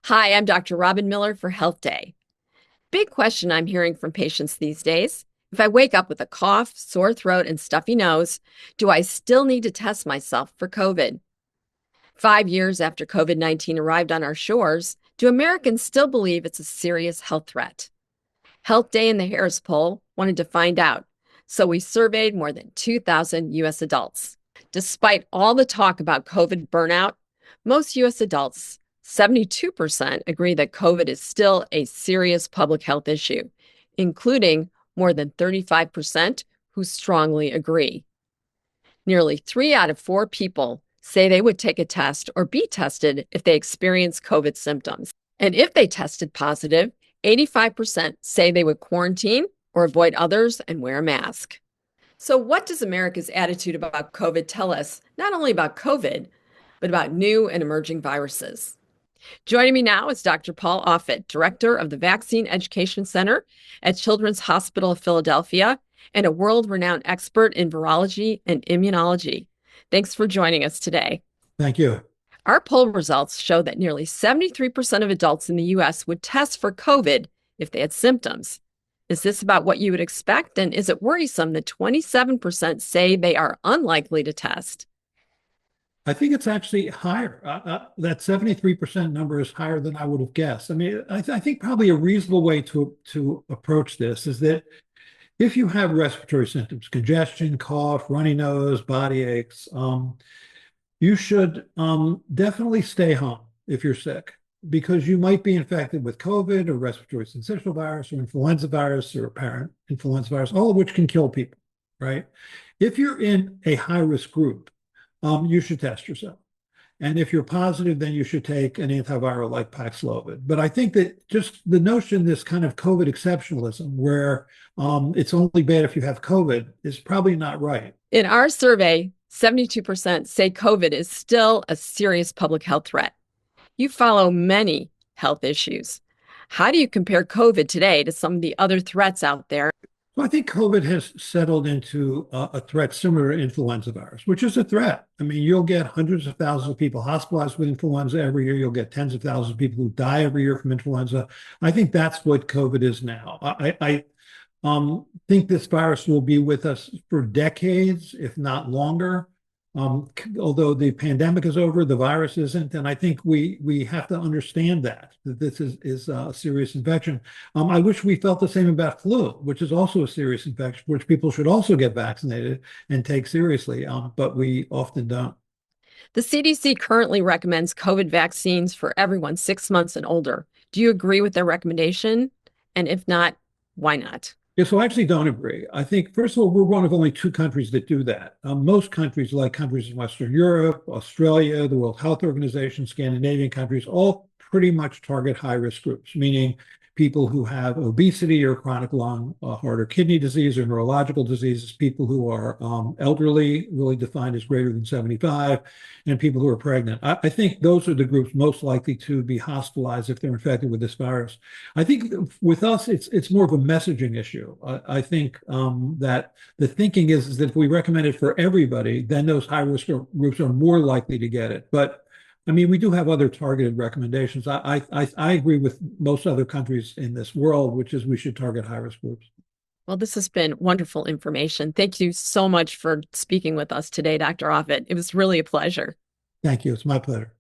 Hi, I'm Dr. Robin Miller for HealthDay. Big question I'm hearing from patients these days. If I wake up with a cough, sore throat, and stuffy nose, do I still need to test myself for COVID? 5 years after COVID-19 arrived on our shores, do Americans still believe it's a serious health threat? HealthDay and the Harris poll wanted to find out, so we surveyed more than 2,000 U.S. adults. Despite all the talk about COVID burnout, most U.S. adults, 72%, agree that COVID is still a serious public health issue, including more than 35% who strongly agree. Nearly 3 out of 4 people say they would take a test or be tested if they experience COVID symptoms. And if they tested positive, 85% say they would quarantine or avoid others and wear a mask. So, what does America's attitude about COVID tell us, not only about COVID, but about new and emerging viruses? Joining me now is Dr. Paul Offit, Director of the Vaccine Education Center at Children's Hospital of Philadelphia and a world-renowned expert in virology and immunology. Thanks for joining us today. Thank you. Our poll results show that nearly 73% of adults in the U.S. would test for COVID if they had symptoms. Is this about what you would expect? And is it worrisome that 27% say they are unlikely to test? I think it's actually higher. That 73% number is higher than I would have guessed. I mean, I think probably a reasonable way to approach this is that if you have respiratory symptoms, congestion, cough, runny nose, body aches, you should definitely stay home if you're sick, because you might be infected with COVID or respiratory syncytial virus or influenza virus or apparent influenza virus, all of which can kill people, right? If you're in a high-risk group, you should test yourself. And if you're positive, then you should take an antiviral like Paxlovid. But I think that just the notion, this kind of COVID exceptionalism, where it's only bad if you have COVID, is probably not right. In our survey, 72% say COVID is still a serious public health threat. You follow many health issues. How do you compare COVID today to some of the other threats out there? So I think COVID has settled into a threat similar to influenza virus, which is a threat. I mean, you'll get hundreds of thousands of people hospitalized with influenza every year. You'll get tens of thousands of people who die every year from influenza. I think that's what COVID is now. I think this virus will be with us for decades, if not longer. Although the pandemic is over, the virus isn't, and I think we have to understand that this is a serious infection. I wish we felt the same about flu, which is also a serious infection, which people should also get vaccinated and take seriously, but we often don't. The CDC currently recommends COVID vaccines for everyone 6 months and older. Do you agree with their recommendation? And if not, why not? Yeah, so I actually don't agree. I think, first of all, we're one of only 2 countries that do that. Most countries, like countries in Western Europe, Australia, the World Health Organization, Scandinavian countries, all pretty much target high-risk groups, meaning people who have obesity or chronic lung, heart or kidney disease or neurological diseases, people who are elderly, really defined as greater than 75, and people who are pregnant. I think those are the groups most likely to be hospitalized if they're infected with this virus. I think with us, it's more of a messaging issue. I think that the thinking is that if we recommend it for everybody, then those high-risk groups are more likely to get it. But I mean, we do have other targeted recommendations. I agree with most other countries in this world, which is we should target high-risk groups. Well, this has been wonderful information. Thank you so much for speaking with us today, Dr. Offit. It was really a pleasure. Thank you. It's my pleasure.